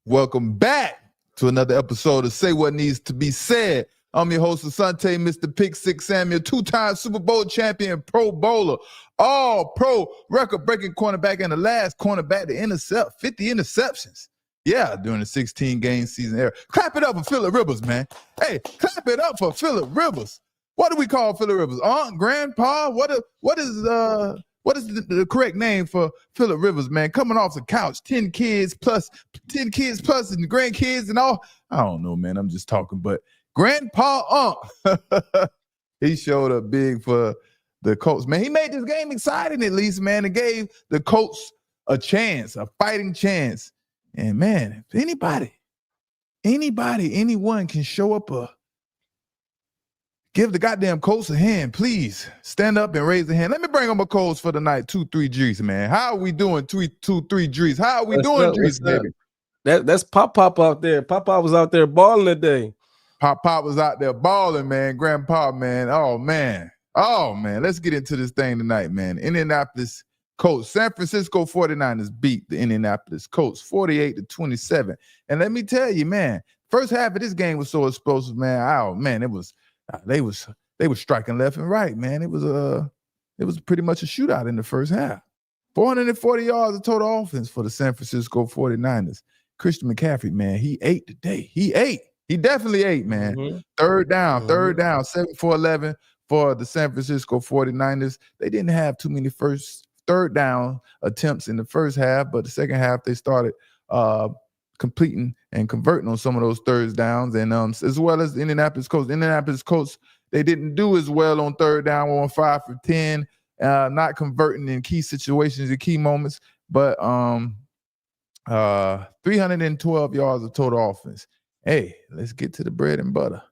Welcome back to another episode of Say What Needs to Be Said. I'm your host, Asante, Mr. Pick Six Samuel, two-time Super Bowl champion, Pro Bowler, all-pro record-breaking cornerback, and the last cornerback to intercept 50 interceptions. Yeah, during the 16-game season era. Clap it up for Phillip Rivers, man. Hey, clap it up for Phillip Rivers. What do we call Phillip Rivers? Aunt, grandpa? What is the correct name for Phillip Rivers, man? Coming off the couch, 10 kids plus and the grandkids and all. I don't know, man. I'm just talking, but Grandpa he showed up big for the Colts, man. He made this game exciting at least, man. It gave the Colts a chance, a fighting chance. And, man, if anyone can show up give the goddamn Colts a hand, please stand up and raise the hand. Let me bring on my Colts for the night. 2-3 G's, man. How are we doing? 2-3 G's. How are we doing, G's, baby? That's Pop out there. Pop was out there balling today. Pop was out there balling, man. Grandpa, man. Oh, man. Let's get into this thing tonight, man. Indianapolis Colts. San Francisco 49ers beat the Indianapolis Colts 48-27. And let me tell you, man, first half of this game was so explosive, man. Oh, man, it was they were striking left and right, man. It was pretty much a shootout in the first half. 440 yards of total offense for the San Francisco 49ers. Christian McCaffrey, man, he ate today. He definitely ate, man. Mm-hmm. Third down, 7 for 11 for the San Francisco 49ers. They didn't have too many third down attempts in the first half, but the second half they started completing and converting on some of those third downs, and as well as the Indianapolis Colts. Indianapolis Colts, they didn't do as well on third down, on 5 for 10, not converting in key situations, in key moments, but 312 yards of total offense. Hey, let's get to the bread and butter.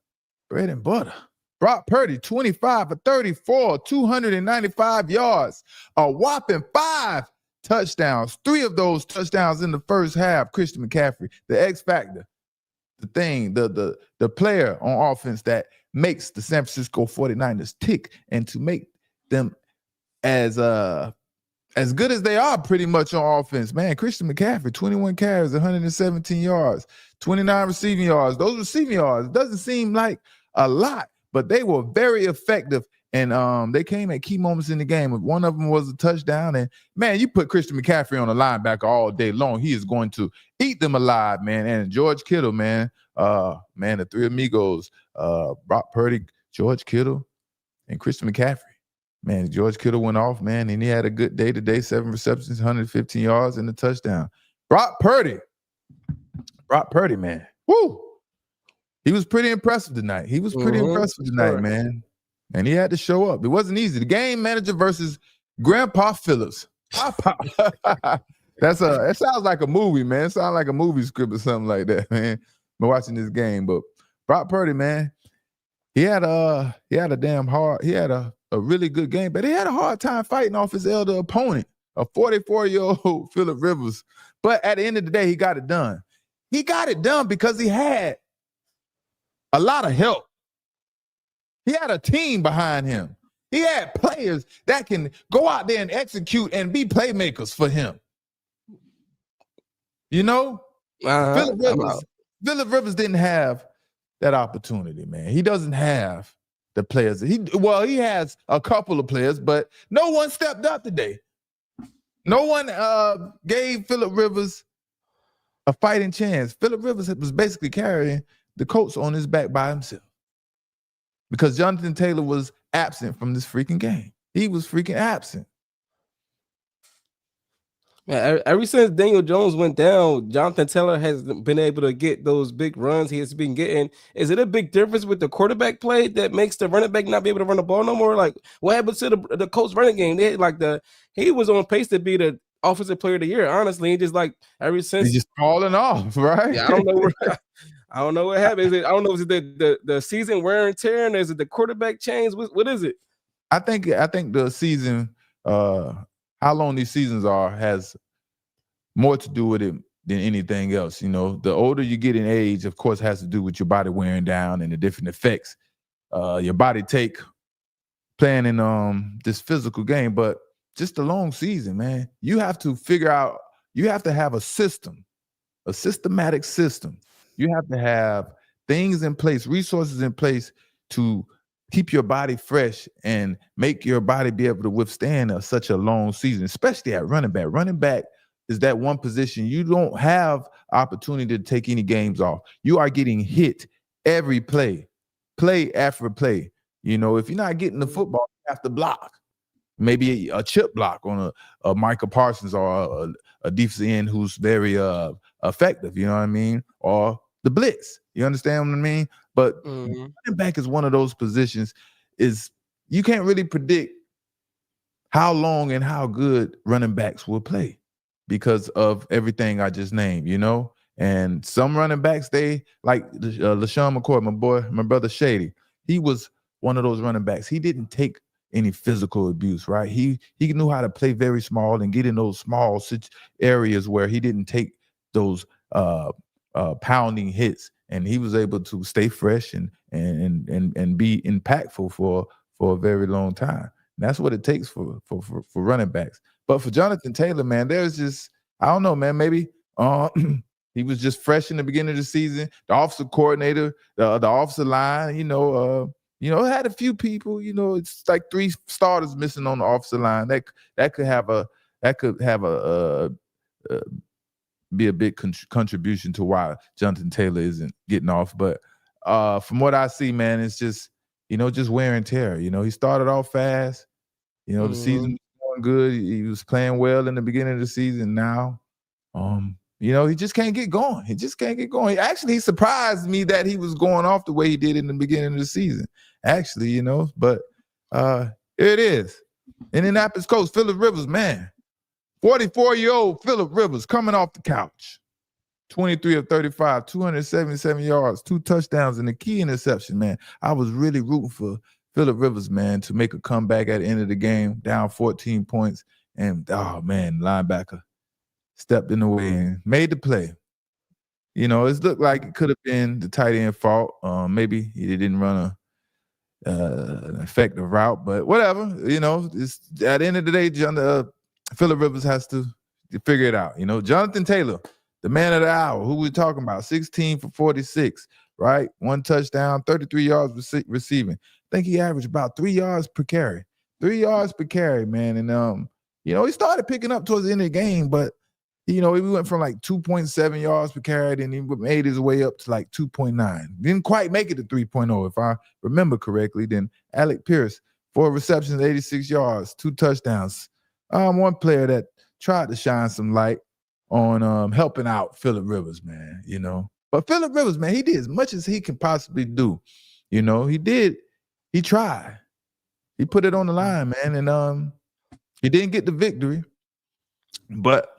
Brock Purdy, 25 for 34, 295 yards, a whopping 5 touchdowns. 3 of those touchdowns in the first half. Christian McCaffrey, the X factor, the thing, the player on offense that makes the San Francisco 49ers tick, and to make them as good as they are pretty much on offense, man. Christian McCaffrey, 21 carries, 117 yards, 29 receiving yards. Those receiving yards doesn't seem like a lot, but they were very effective, and they came at key moments in the game. One of them was a touchdown, and, man, you put Christian McCaffrey on a linebacker all day long, he is going to eat them alive, man. And George Kittle, man, the three amigos, Brock Purdy, George Kittle, and Christian McCaffrey. Man, George Kittle went off, man, and he had a good day today, 7 receptions, 115 yards, and a touchdown. Brock Purdy, man. Woo! He was pretty impressive tonight. Man. And he had to show up. It wasn't easy. The game manager versus Grandpa Phillips. That sounds like a movie, man. It sounds like a movie script or something like that, man. I'm watching this game. But Brock Purdy, man, he had a really good game, but he had a hard time fighting off his elder opponent, a 44-year-old Phillip Rivers. But at the end of the day, he got it done. He got it done because he had a lot of help. He had a team behind him. He had players that can go out there and execute and be playmakers for him. You know? Phillip Rivers didn't have that opportunity, man. He doesn't have the players. He has a couple of players, but no one stepped up today. No one gave Phillip Rivers a fighting chance. Phillip Rivers was basically carrying the Colts on his back by himself because Jonathan Taylor was absent from this freaking game. He was freaking absent. Yeah, ever since Daniel Jones went down, Jonathan Taylor has been able to get those big runs he has been getting. Is it a big difference with the quarterback play that makes the running back not be able to run the ball no more? Like, what happened to the Colts running game? He was on pace to be the offensive player of the year, honestly. He just ever since he's just falling off, right? Yeah, I don't know what happened. Is it the season wear and tear, and is it the quarterback change? What is it? I think the season, how long these seasons are, has more to do with it than anything else. You know, the older you get in age, of course, has to do with your body wearing down and the different effects your body take playing in this physical game. But just a long season, man, you have to figure out You have to have a system, a systematic system. You have to have things in place, resources in place to keep your body fresh and make your body be able to withstand such a long season, especially at running back. Running back is that one position you don't have opportunity to take any games off. You are getting hit every play after play. You know, if you're not getting the football, you have to block. Maybe a chip block on a Michael Parsons or a defensive end who's very effective, you know what I mean? Or the blitz. You understand what I mean? But running back is one of those positions is you can't really predict how long and how good running backs will play because of everything I just named, you know? And some running backs, they like LaShawn McCoy, my brother Shady. He was one of those running backs. He didn't take any physical abuse, right? He knew how to play very small and get in those small areas where he didn't take those pounding hits, and he was able to stay fresh and be impactful for a very long time. And that's what it takes for running backs. But for Jonathan Taylor, man, there's just, I don't know, man, maybe he was just fresh in the beginning of the season. The offensive coordinator, the offensive line, had a few people. You know, it's like 3 starters missing on the offensive line. That could be a big contribution to why Jonathan Taylor isn't getting off. But from what I see, man, it's just just wear and tear. You know, he started off fast. You know, the season was going good. He was playing well in the beginning of the season. Now, he just can't get going. He just can't get going. He surprised me that he was going off the way he did in the beginning of the season. Actually, but here it is. Indianapolis Colts, Phillip Rivers, man. 44-year-old Phillip Rivers coming off the couch. 23 of 35, 277 yards, 2 touchdowns, and a key interception, man. I was really rooting for Phillip Rivers, man, to make a comeback at the end of the game, down 14 points. And, oh, man, linebacker stepped in the way and made the play. It looked like it could have been the tight end fault. Maybe he didn't run an effective route, but whatever. It's at the end of the day, Phillip Rivers has to figure it out. Jonathan Taylor, the man of the hour, who we talking about, 16 for 46, right? 1 touchdown, 33 yards receiving. I think he averaged about 3 yards per carry. 3 yards per carry, man. And he started picking up towards the end of the game, but he went from like 2.7 yards per carry, and he made his way up to like 2.9. Didn't quite make it to 3.0, if I remember correctly. Then Alec Pierce, 4 receptions, 86 yards, 2 touchdowns. One player that tried to shine some light on helping out Phillip Rivers, man, But Phillip Rivers, man, he did as much as he can possibly do. He tried. He put it on the line, man, and he didn't get the victory, but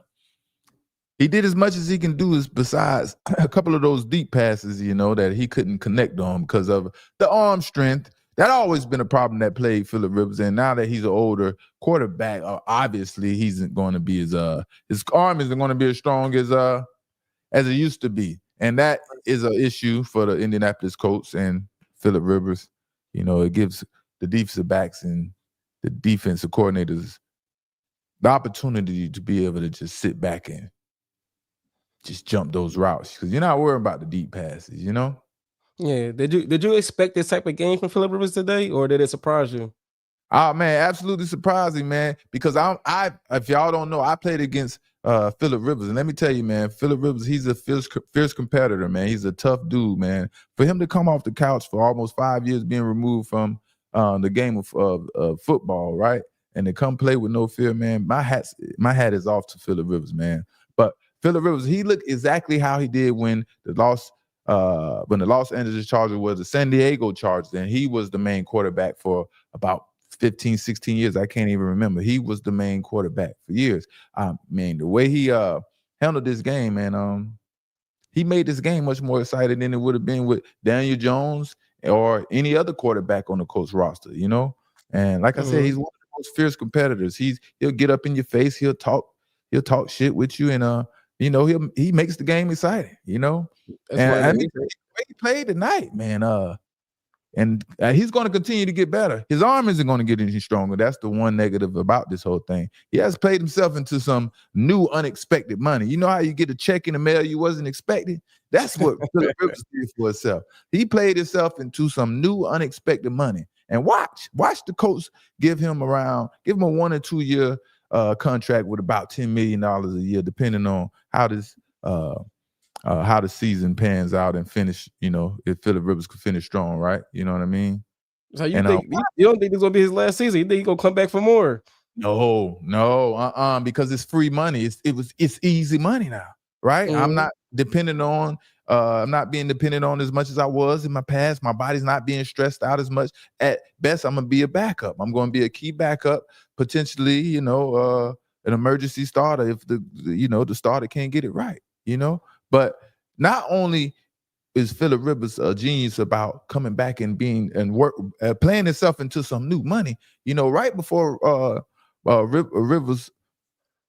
he did as much as he can do, besides a couple of those deep passes, that he couldn't connect on because of the arm strength. That always been a problem that plagued Phillip Rivers. And now that he's an older quarterback, obviously he isn't going to be his arm isn't going to be as strong as it used to be. And that is an issue for the Indianapolis Colts and Phillip Rivers. It gives the defensive backs and the defensive coordinators the opportunity to be able to just sit back and just jump those routes, because you're not worried about the deep passes, Yeah. Did you expect this type of game from Phillip Rivers today, or did it surprise you? Oh, man, absolutely surprising, man, because I if y'all don't know, I played against Phillip Rivers, and let me tell you, man, Phillip Rivers, he's a fierce competitor, man. He's a tough dude, man. For him to come off the couch for almost 5 years, being removed from the game of football, right, and to come play with no fear, man, my hat is off to Phillip Rivers, man. But Phillip Rivers, he looked exactly how he did when the Los Angeles Chargers was the San Diego Chargers, and he was the main quarterback for about 15, 16 years. I can't even remember. He was the main quarterback for years. The way he handled this game, man, he made this game much more exciting than it would have been with Daniel Jones or any other quarterback on the Colts roster, And like I said, he's one of the most fierce competitors. He'll get up in your face. He'll talk shit with you, and he makes the game exciting, That's and why I mean, the way he played tonight, man. And he's going to continue to get better. His arm isn't going to get any stronger. That's the one negative about this whole thing. He has played himself into some new unexpected money. You know how you get a check in the mail you wasn't expecting? That's what Phillip Rivers did for himself. He played himself into some new unexpected money. And watch the Colts give him a 1 or 2 year contract with about $10 million a year, depending on how the season pans out and finish, if Phillip Rivers could finish strong, right? You know what I mean? So you don't think it's gonna be his last season? You think he's gonna come back for more? No, because it's free money. It's easy money now, right? I'm not dependent on I'm not being dependent on as much as I was in my past. My body's not being stressed out as much. At best, I'm gonna be a backup. I'm gonna be a key backup, potentially, an emergency starter if the starter can't get it right, But not only is Phillip Rivers a genius about coming back and playing himself into some new money. Right before Rivers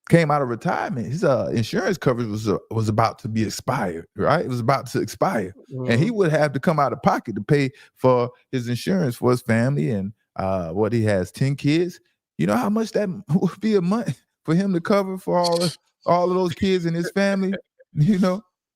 came out of retirement, his insurance coverage was about to be expired. Right, it was about to expire, and he would have to come out of pocket to pay for his insurance for his family. And what he has 10 kids. You know how much that would be a month for him to cover for all of those kids and his family.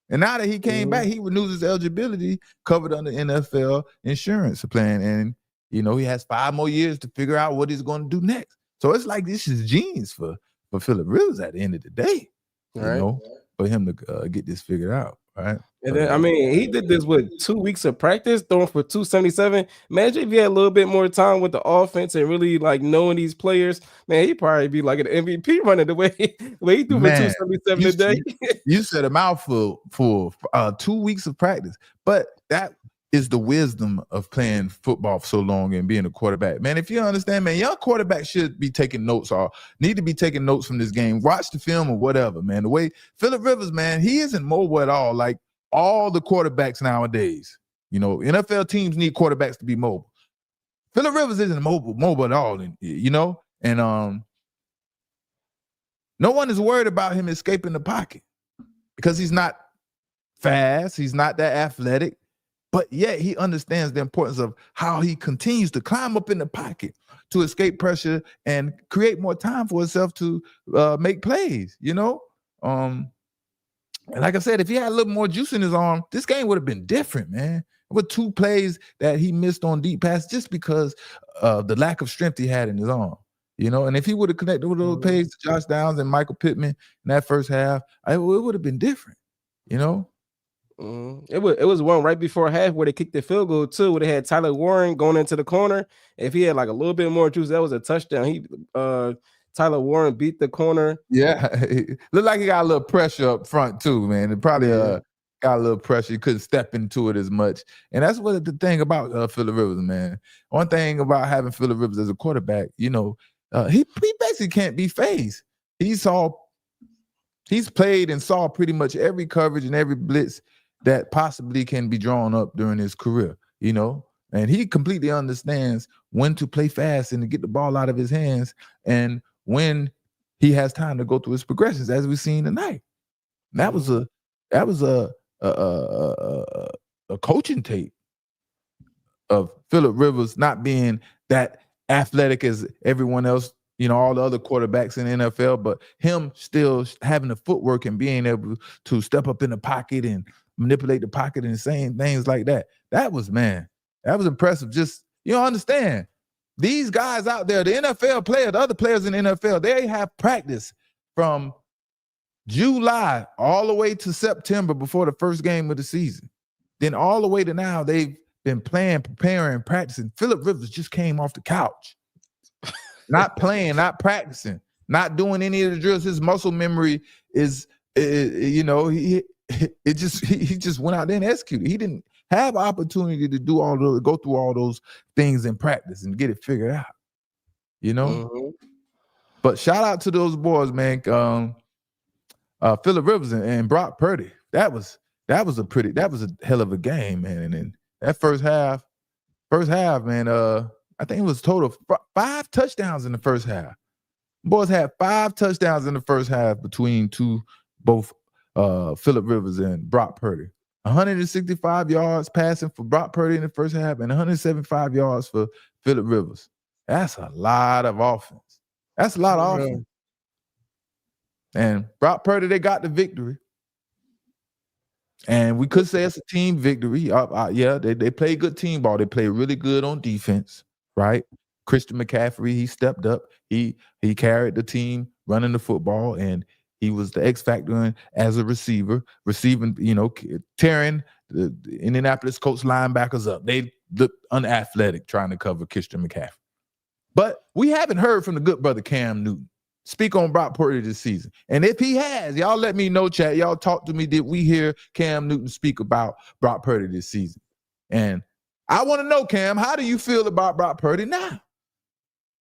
And now that he came back, he renews his eligibility covered under NFL insurance plan. And, he has 5 more years to figure out what he's going to do next. So it's like this is genius for Phillip Rivers at the end of the day, for him to get this figured out, right? And then, he did this with 2 weeks of practice, throwing for 277. Imagine if he had a little bit more time with the offense and really knowing these players. Man, he'd probably be like an MVP running the way he threw for 277 a day. You said a mouthful for 2 weeks of practice, but that is the wisdom of playing football for so long and being a quarterback. Man, if you understand, man, young quarterbacks should be taking notes or need to be taking notes from this game. Watch the film or whatever, man. The way Phillip Rivers, man, he isn't mobile at all. Like all the quarterbacks nowadays, NFL teams need quarterbacks to be mobile. Phillip Rivers isn't mobile at all, and no one is worried about him escaping the pocket because he's not fast. He's not that athletic. But yet he understands the importance of how he continues to climb up in the pocket to escape pressure and create more time for himself to make plays, And like I said, if he had a little more juice in his arm, this game would have been different, man. With 2 plays that he missed on deep pass just because of the lack of strength he had in his arm, And if he would have connected with those plays to Josh Downs and Michael Pittman in that first half, it would have been different, It was one right before half where they kicked the field goal too, where they had Tyler Warren going into the corner. If he had a little bit more juice, that was a touchdown. Tyler Warren beat the corner. Yeah, it looked like he got a little pressure up front too, man. It probably got a little pressure. He couldn't step into it as much, and that's what the thing about Phillip Rivers, man. One thing about having Phillip Rivers as a quarterback, he basically can't be phased. He's played and saw pretty much every coverage and every blitz that possibly can be drawn up during his career, and he completely understands when to play fast and to get the ball out of his hands and when he has time to go through his progressions, as we've seen tonight. That was a coaching tape of Phillip Rivers not being that athletic as everyone else, all the other quarterbacks in the NFL, but him still having the footwork and being able to step up in the pocket and manipulate the pocket and saying things like that. That was impressive. Just, understand, these guys out there, the NFL players, the other players in the NFL, they have practice from July all the way to September before the first game of the season. Then all the way to now, they've been playing, preparing, practicing. Phillip Rivers just came off the couch. Not playing, not practicing, not doing any of the drills. His muscle memory is, he just went out there and executed. He didn't have opportunity to go through all those things in practice and get it figured out. But shout out to those boys, man. Phillip Rivers and Brock Purdy. That was a hell of a game, man. And then that first half, man. I think it was total 5 touchdowns in the first half. Boys had 5 touchdowns in the first half between both Phillip Rivers and Brock Purdy. 165 yards passing for Brock Purdy in the first half and 175 yards for Phillip Rivers. That's a lot of offense. That's a lot of offense. And Brock Purdy, they got the victory. And we could say it's a team victory. Yeah, they play good team ball. They play really good on defense, right? Christian McCaffrey, he stepped up. He carried the team running the football, and he was the X factor as a receiver, receiving, tearing the Indianapolis Colts linebackers up. They looked unathletic trying to cover Christian McCaffrey. But we haven't heard from the good brother Cam Newton speak on Brock Purdy this season. And if he has, y'all let me know, chat. Y'all talk to me. Did we hear Cam Newton speak about Brock Purdy this season? And I want to know, Cam, how do you feel about Brock Purdy now?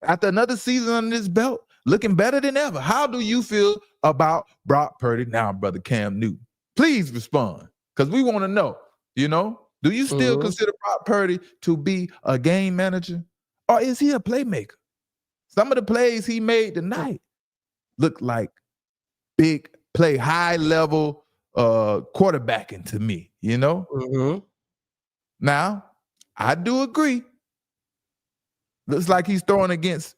After another season under this belt, looking better than ever. How do you feel about Brock Purdy now, brother Cam Newton? Please respond, because we want to know, do you still consider Brock Purdy to be a game manager, or is he a playmaker? Some of the plays he made tonight look like big play, high-level quarterbacking to me, Now, I do agree. Looks like he's throwing against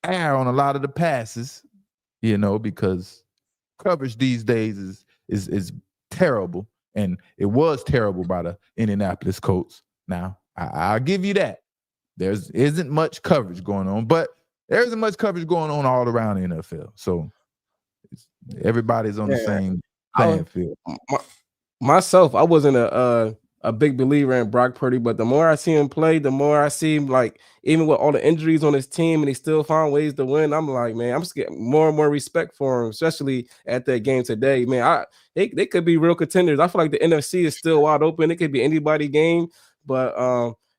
air on a lot of the passes, because coverage these days is terrible, and it was terrible by the Indianapolis Colts. Now, I'll give you that. There isn't much coverage going on, but there isn't much coverage going on all around the NFL. So everybody's on the same playing field. Myself, I wasn't a big believer in Brock Purdy, but the more I see him play, the more I see him, like, even with all the injuries on his team and he still found ways to win, I'm like, man, I'm just getting more and more respect for him, especially at that game today. Man, they could be real contenders. I feel like the NFC is still wide open. It could be anybody game, but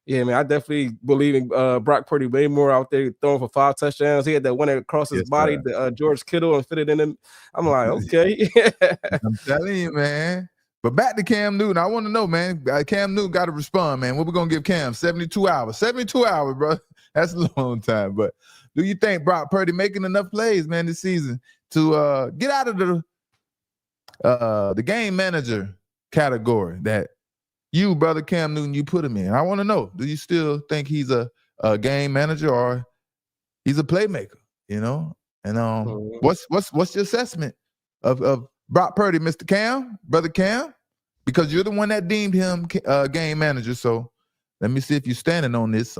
yeah, man, I definitely believe in Brock Purdy way more out there throwing for 5 touchdowns. He had that one across his body, the George Kittle, and fitted in him. I'm like, okay. I'm telling you, man. But back to Cam Newton, I want to know, man. Cam Newton got to respond, man. What we going to give Cam? 72 hours. 72 hours, bro. That's a long time. But do you think Brock Purdy making enough plays, man, this season to get out of the game manager category that you, brother Cam Newton, you put him in? I want to know, do you still think he's a game manager or he's a playmaker, And what's your assessment of Brock Purdy, Mr. Cam, brother Cam? Because you're the one that deemed him game manager. So let me see if you're standing on this.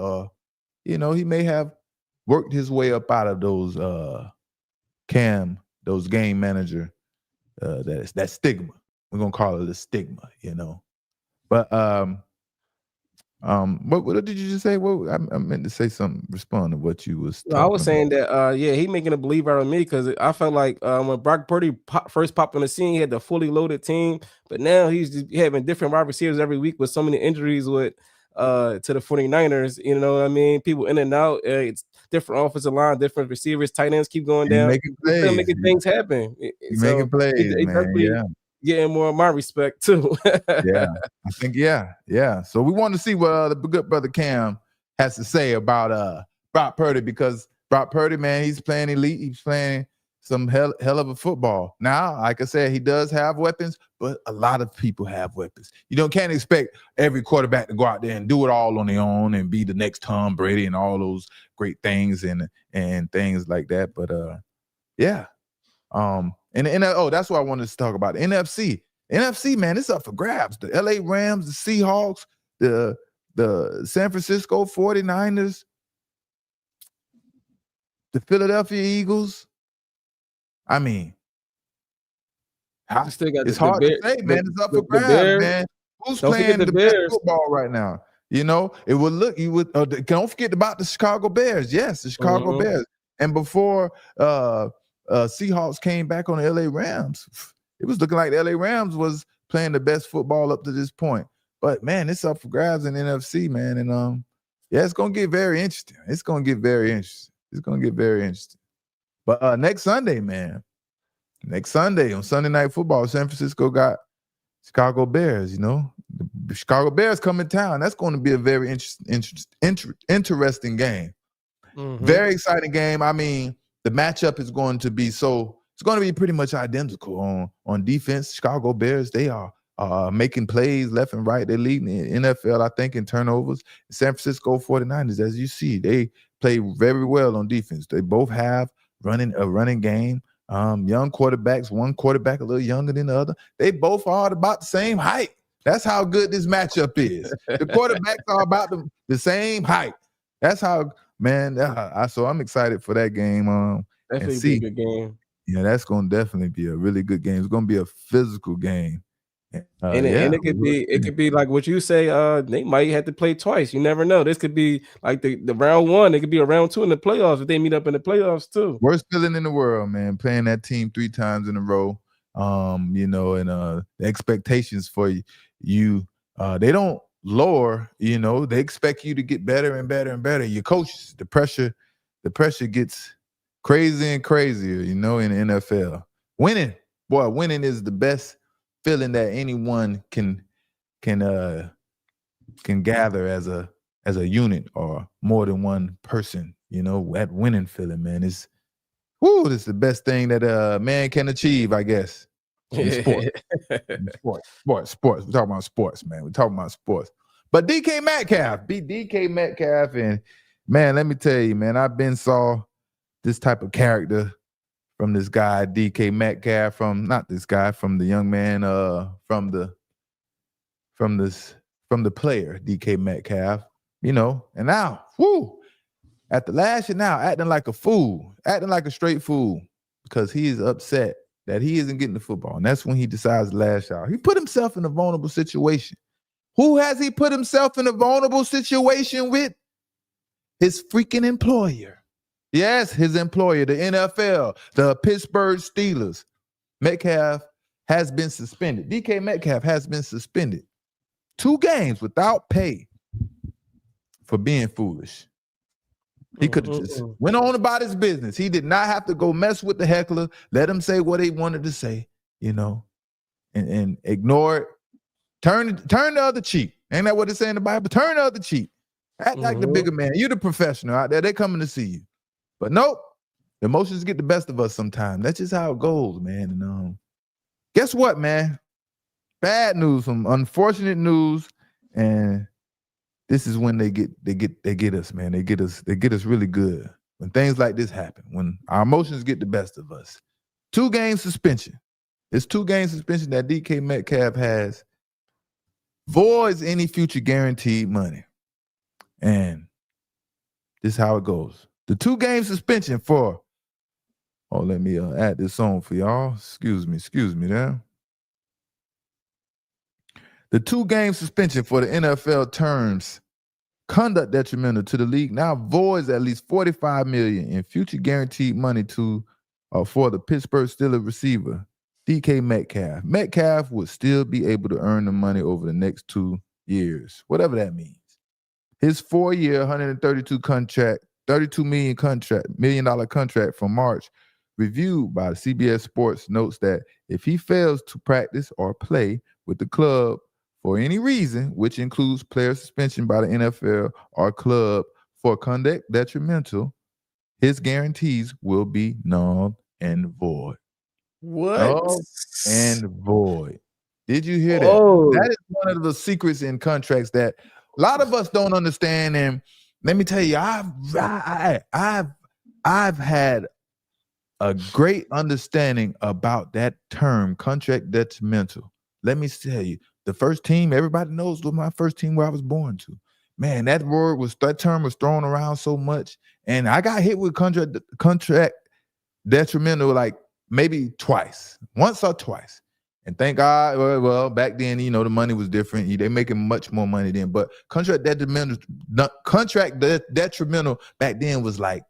He may have worked his way up out of those those game manager, that stigma. We're gonna call it a stigma, But what did you just say? What I meant to say something. Respond to what you was. I was saying that he making a believer out of me, because I felt like when Brock Purdy first popped on the scene, he had the fully loaded team, but now he's just having different wide receivers every week with so many injuries with to the 49ers. You know what I mean? People in and out. It's different offensive line, different receivers, tight ends keep going down. Making plays, still making things happen. Making plays, man. Getting more of my respect too. Yeah, I think yeah. So we want to see what the good brother Cam has to say about Brock Purdy, because Brock Purdy, man, he's playing elite. He's playing some hell of a football. Now, like I said, he does have weapons, but a lot of people have weapons. Can't expect every quarterback to go out there and do it all on their own and be the next Tom Brady and all those great things and things like that. But yeah. And that's what I wanted to talk about. The NFC. NFC, man, it's up for grabs. The LA Rams, the Seahawks, the San Francisco 49ers, the Philadelphia Eagles. I mean, it's hard to say, man. It's up for grabs, man. Who's playing the best football right now? It would look. Don't forget about the Chicago Bears. Yes, the Chicago Bears. And before Seahawks came back on the LA Rams, it was looking like the LA Rams was playing the best football up to this point. But man, it's up for grabs in the NFC, man. And it's gonna get very interesting. But next Sunday, man. Next Sunday on Sunday Night Football, San Francisco got Chicago Bears. The Chicago Bears come in town. That's going to be a very interesting game. Very exciting game. I mean, the matchup is going to be it's going to be pretty much identical on defense. Chicago Bears, they are making plays left and right. They're leading the NFL, I think, in turnovers. San Francisco 49ers, as you see, they play very well on defense. They both have a running game. Young quarterbacks, one quarterback a little younger than the other. They both are about the same height. That's how good this matchup is. The quarterbacks are about the same height. That's how, man. So I'm excited for that game. Definitely be a good game. Yeah, that's going to definitely be a really good game. It's going to be a physical game. And it could be like what you say. They might have to play twice. You never know. This could be like the round one. It could be a round two in the playoffs if they meet up in the playoffs too. Worst feeling in the world, man. Playing that team 3 times in a row. And the expectations for you, they don't lower. They expect you to get better and better and better. Your coaches, the pressure gets crazy and crazier. In the NFL, winning is the best feeling that anyone can gather as a unit or more than one person. That winning feeling, man, it's the best thing that a man can achieve, I guess. In sports. Sports. We're talking about sports, man. We're talking about sports. But DK Metcalf beat DK Metcalf, and man, let me tell you, man, I've been saw this type of character from this guy, DK Metcalf, from the young man, from the player, DK Metcalf, and now, at the last year now, acting like a straight fool, because he is upset that he isn't getting the football. And that's when he decides to lash out. He put himself in a vulnerable situation. Who has he put himself in a vulnerable situation with? His freaking employer. Yes, his employer, the NFL, the Pittsburgh Steelers. Metcalf has been suspended. DK Metcalf has been suspended 2 games without pay for being foolish. He could have just went on about his business. He did not have to go mess with the heckler, let him say what he wanted to say, and ignore it. Turn the other cheek. Ain't that what it say in the Bible? Turn the other cheek. Act like the bigger man. You're the professional out there. They're coming to see you. But nope, emotions get the best of us sometimes. That's just how it goes, man. And guess what, man? Bad news, some unfortunate news, and this is when they get us, man. They get us really good. When things like this happen, when our emotions get the best of us. 2-game suspension. It's 2-game suspension that DK Metcalf has. Voids any future guaranteed money. And this is how it goes. The 2-game suspension for, let me add this on for y'all. Excuse me there. The 2-game suspension for the NFL terms conduct detrimental to the league now voids at least $45 million in future guaranteed money for the Pittsburgh Steelers receiver DK Metcalf. Metcalf would still be able to earn the money over the next 2 years, whatever that means. His 4-year, $32 million contract from March, reviewed by CBS Sports, notes that if he fails to practice or play with the club for any reason, which includes player suspension by the NFL or club for conduct detrimental, his guarantees will be null and void. What? Null and void. Did you hear that? Oh. That is one of the secrets in contracts that a lot of us don't understand. And let me tell you, I've had a great understanding about that term, contract detrimental. Let me tell you, the first team, everybody knows was my first team where I was born to. Man, that term was thrown around so much. And I got hit with contract detrimental like maybe once or twice. And thank God, well, back then, the money was different. They making much more money then. But contract detrimental back then was like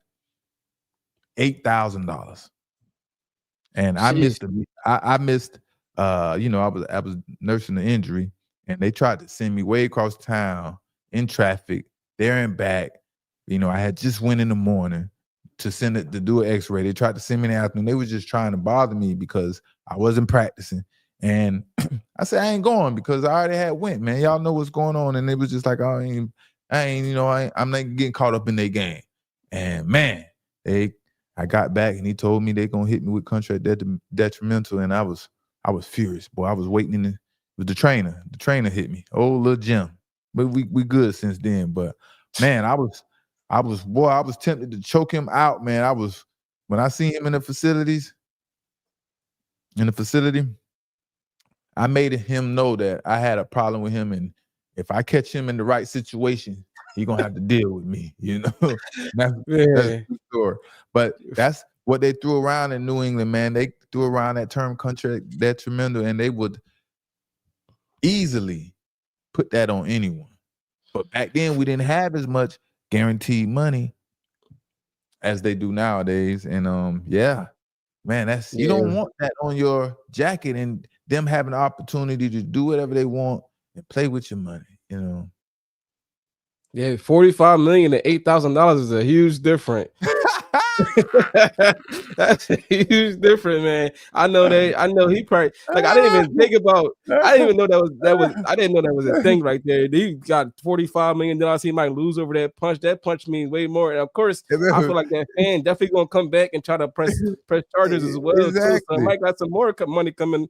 $8,000. And I missed I was nursing an injury, and they tried to send me way across town in traffic, there and back. I had just went in the morning to do an x-ray. They tried to send me in the afternoon. They were just trying to bother me because I wasn't practicing. And I said, I ain't going because I already had went, man. Y'all know what's going on. And it was just like, I'm not getting caught up in their game. And man, I got back and he told me they're going to hit me with contract detrimental. And I was furious, boy. I was waiting But the trainer hit me. Old little Jim. But we good since then. But man, I was tempted to choke him out, man. When I seen him in the facility, I made him know that I had a problem with him, and if I catch him in the right situation, he gonna have to deal with me, you know. that's a true story. But that's what they threw around in New England, man. They threw around that term contract detrimental, and they would easily put that on anyone. But back then, we didn't have as much guaranteed money as they do nowadays, and yeah. Man, you don't want that on your jacket and them having the opportunity to do whatever they want and play with your money, you know. Yeah, $45 million to $8,000 is a huge difference. That's a huge difference, man. I know he probably I didn't even think about. I didn't even know I didn't know that was a thing right there. He got $45 million. He might lose over that punch. That punch means way more. And of course, I feel like that fan definitely gonna come back and try to press charges as well. Exactly. Too. So I might got some more money coming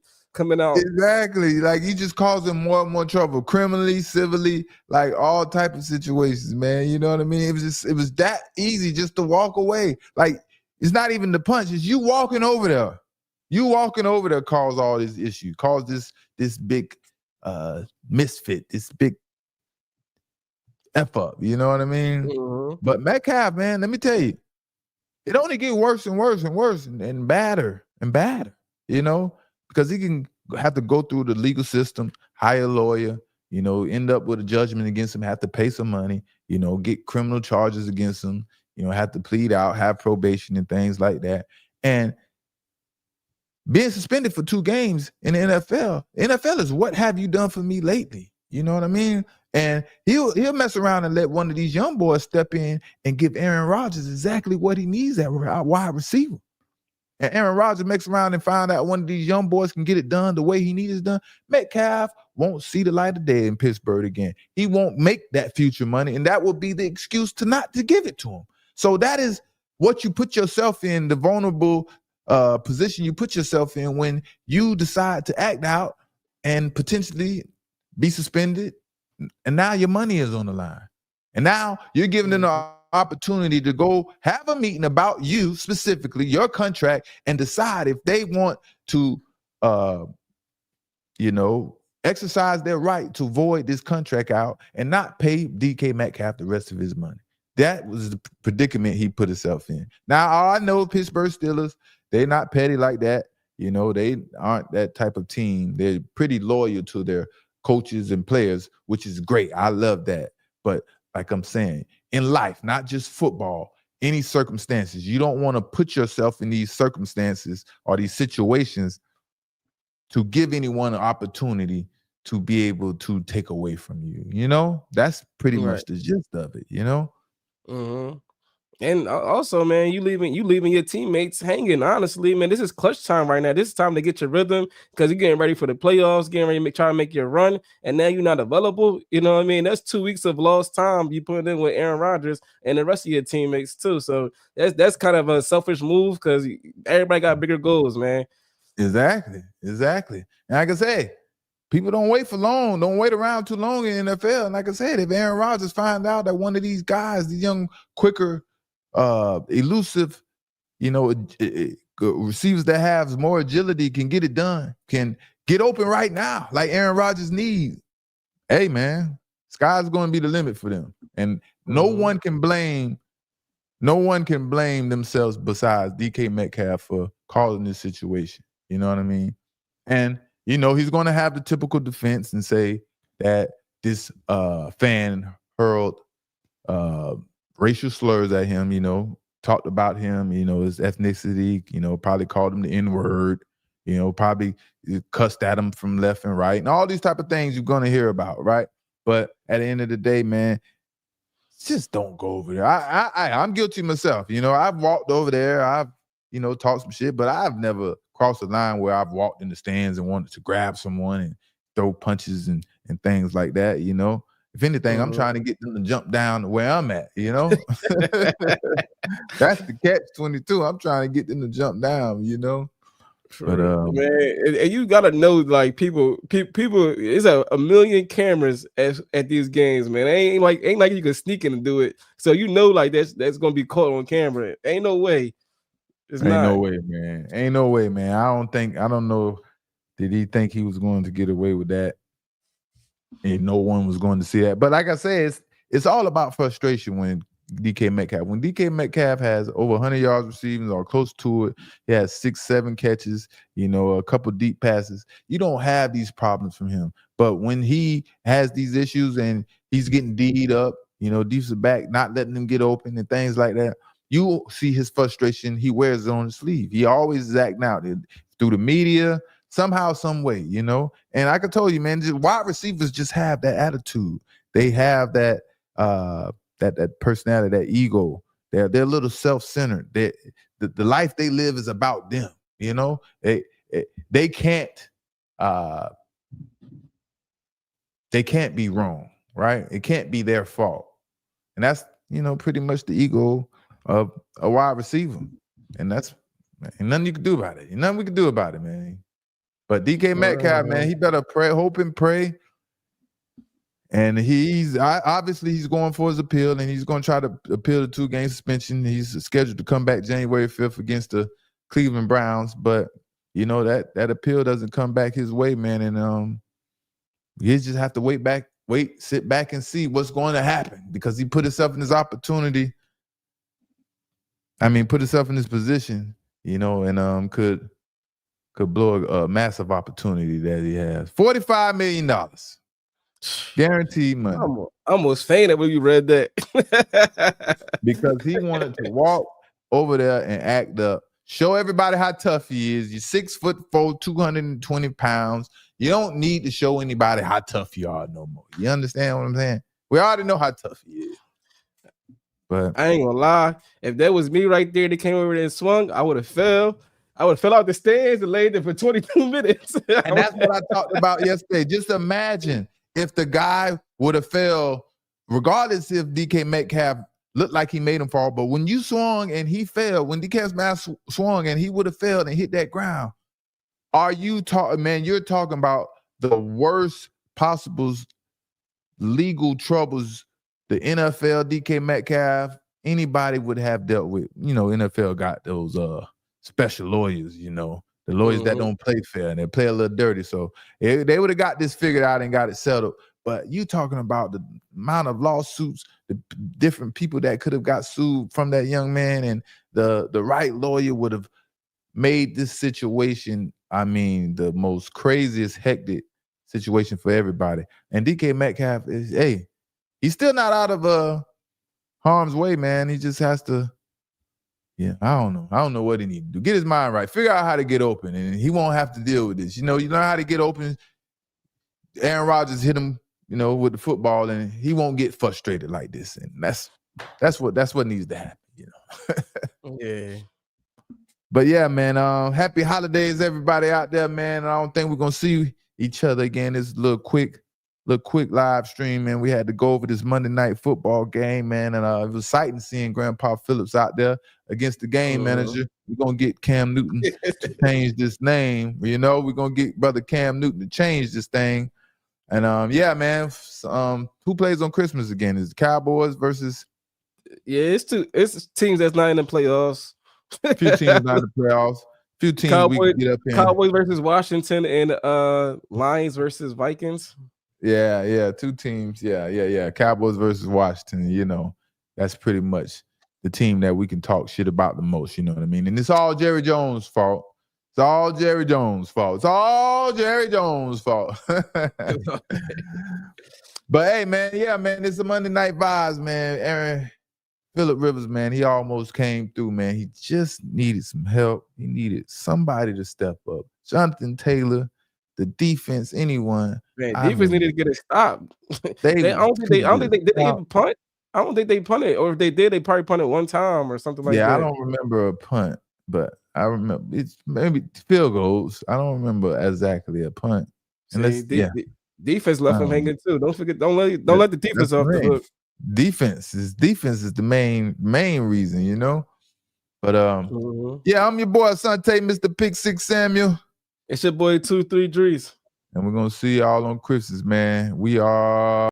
out. Exactly. Like you just causing more and more trouble, criminally, civilly, like all type of situations, man. You know what I mean? It was that easy just to walk away. Like it's not even the punch, it's you walking over there. You walking over there caused all this issue, caused this big misfit, this big F up. You know what I mean? Mm-hmm. But Metcalf, man, let me tell you, it only get worse and worse and worse and badder and badder, you know? Because he can have to go through the legal system, hire a lawyer, you know, end up with a judgment against him, have to pay some money, you know, get criminal charges against him, you know, have to plead out, have probation and things like that. And being suspended for 2 games in the NFL is what have you done for me lately? You know what I mean? And he'll mess around and let one of these young boys step in and give Aaron Rodgers exactly what he needs at wide receiver. And Aaron Rodgers makes around and find out one of these young boys can get it done the way he needs it done. Metcalf won't see the light of day in Pittsburgh again. He won't make that future money, and that will be the excuse to give it to him. So that is what you put yourself in, the vulnerable position you put yourself in when you decide to act out and potentially be suspended, and now your money is on the line. And now you're giving them the opportunity to go have a meeting about you specifically, your contract, and decide if they want to exercise their right to void this contract out and not pay DK Metcalf the rest of his money. That was the predicament he put himself in. Now, I know Pittsburgh Steelers, they're not petty like that. You know, they aren't that type of team. They're pretty loyal to their coaches and players, which is great. I love that. But like I'm saying, in life, not just football, any circumstances, you don't want to put yourself in these circumstances or these situations to give anyone an opportunity to be able to take away from you. You know, that's pretty much the gist of it, you know? Mm-hmm. And also, man, you leaving your teammates hanging. Honestly, man, this is clutch time right now. This is time to get your rhythm because you're getting ready for the playoffs, getting ready to try to make your run, and now you're not available. You know what I mean? That's 2 weeks of lost time you put in with Aaron Rodgers and the rest of your teammates too. So that's kind of a selfish move because everybody got bigger goals, man. Exactly. And like I say, people don't wait for long. Don't wait around too long in the NFL. And like I said, if Aaron Rodgers find out that one of these guys, the young, quicker, elusive, you know, receivers that have more agility can get it done, can get open right now, like Aaron Rodgers needs. Hey, man, sky's going to be the limit for them, and no one can blame themselves besides DK Metcalf for causing this situation. You know what I mean? And you know he's going to have the typical defense and say that this fan hurled racial slurs at him, you know, talked about him, you know, his ethnicity, you know, probably called him the N-word, you know, probably cussed at him from left and right, and all these type of things you're going to hear about, right? But at the end of the day, man, just don't go over there. I'm guilty myself. You know, I've walked over there. I've, you know, talked some shit, but I've never crossed the line where I've walked in the stands and wanted to grab someone and throw punches and things like that, you know. If anything, I'm trying to get them to jump down to where I'm at, you know? That's the catch-22. I'm trying to get them to jump down, you know? But man, and you gotta know, like people, it's a million cameras at these games, man. Ain't like you can sneak in and do it. So like that's gonna be caught on camera. Ain't no way. It's ain't not. no way, man. Ain't no way, man. I don't know. Did he think he was going to get away with that? And no one was going to see that. But like I said, it's all about frustration when DK Metcalf. When DK Metcalf has over 100 yards receiving or close to it, he has 6-7 catches, a couple deep passes. You don't have these problems from him. But when he has these issues and he's getting D'd up, defensive back not letting him get open and things like that, you see his frustration. He wears it on his sleeve. He always is acting out through the media, somehow, some way, And I can tell you, man, wide receivers just have that attitude. They have that that personality, that ego. They're a little self-centered. The life they live is about them. They can't be wrong, right? It can't be their fault, and that's pretty much the ego of a wide receiver, and that's ain't nothing you can do about it. Nothing we can do about it, man. But DK Metcalf, man, he better pray, hope, and pray. And he's going for his appeal, and he's going to try to appeal the 2-game suspension. He's scheduled to come back January 5th against the Cleveland Browns, but that appeal doesn't come back his way, man. And he just have to sit back and see what's going to happen, because he put himself in this opportunity. Put himself in this position, and could blow a massive opportunity that he has. $45 million. Guaranteed money. I almost fainted when you read that. Because he wanted to walk over there and act up, show everybody how tough he is. You're 6'4", 220 pounds. You don't need to show anybody how tough you are no more. You understand what I'm saying? We already know how tough he is. But I ain't gonna lie. If that was me right there that came over there and swung, I would have fell. I would have fell out the stands and laid there for 22 minutes. And that's what I talked about yesterday. Just imagine if the guy would have fell, regardless if DK Metcalf looked like he made him fall, but when you swung and he fell, when DK Metcalf swung and he would have fell and hit that ground, you're talking about the worst possible legal troubles the NFL, DK Metcalf, anybody would have dealt with. NFL got those special lawyers, the lawyers that don't play fair and they play a little dirty. So they would have got this figured out and got it settled. But you talking about the amount of lawsuits, the different people that could have got sued from that young man, and the right lawyer would have made this situation, the most craziest, hectic situation for everybody. And DK Metcalf he's still not out of harm's way, man. He just has to, I don't know what he needs to do. Get his mind right. Figure out how to get open, and he won't have to deal with this. You know how to get open. Aaron Rodgers hit him, with the football, and he won't get frustrated like this. And that's what needs to happen, Yeah. But yeah, man, happy holidays, everybody out there, man. I don't think we're gonna see each other again. This little quick live stream, man. We had to go over this Monday night football game, man, and it was exciting seeing Grandpa Phillips out there against the game manager. We're gonna get Cam Newton to change this name. We're gonna get brother Cam Newton to change this thing. And yeah, man. Who plays on Christmas again? Is the Cowboys versus? Yeah, it's teams that's not in the playoffs. A few teams not in the playoffs. Few teams we can get up in. Cowboys versus Washington and Lions versus Vikings. Yeah, two teams. Yeah. Cowboys versus Washington. That's pretty much the team that we can talk shit about the most. You know what I mean? And it's all Jerry Jones' fault. It's all Jerry Jones' fault. But hey, man, it's the Monday Night Vibes, man. Phillip Rivers, man, he almost came through, man. He just needed some help. He needed somebody to step up. Jonathan Taylor, the defense, anyone. Man, defense needed to get a stop. I don't think they even punt. I don't think they punted, or if they did, they probably punted one time or something like that. Yeah, I don't remember a punt, but I remember it's maybe field goals. I don't remember exactly a punt. Defense left him hanging too. Don't forget, don't let the defense off the hook. Defense is the main reason, But yeah, I'm your boy Asante, Mr. Pick Six Samuel. It's your boy 2-3 Drees. And we're gonna see y'all on Christmas, man. We are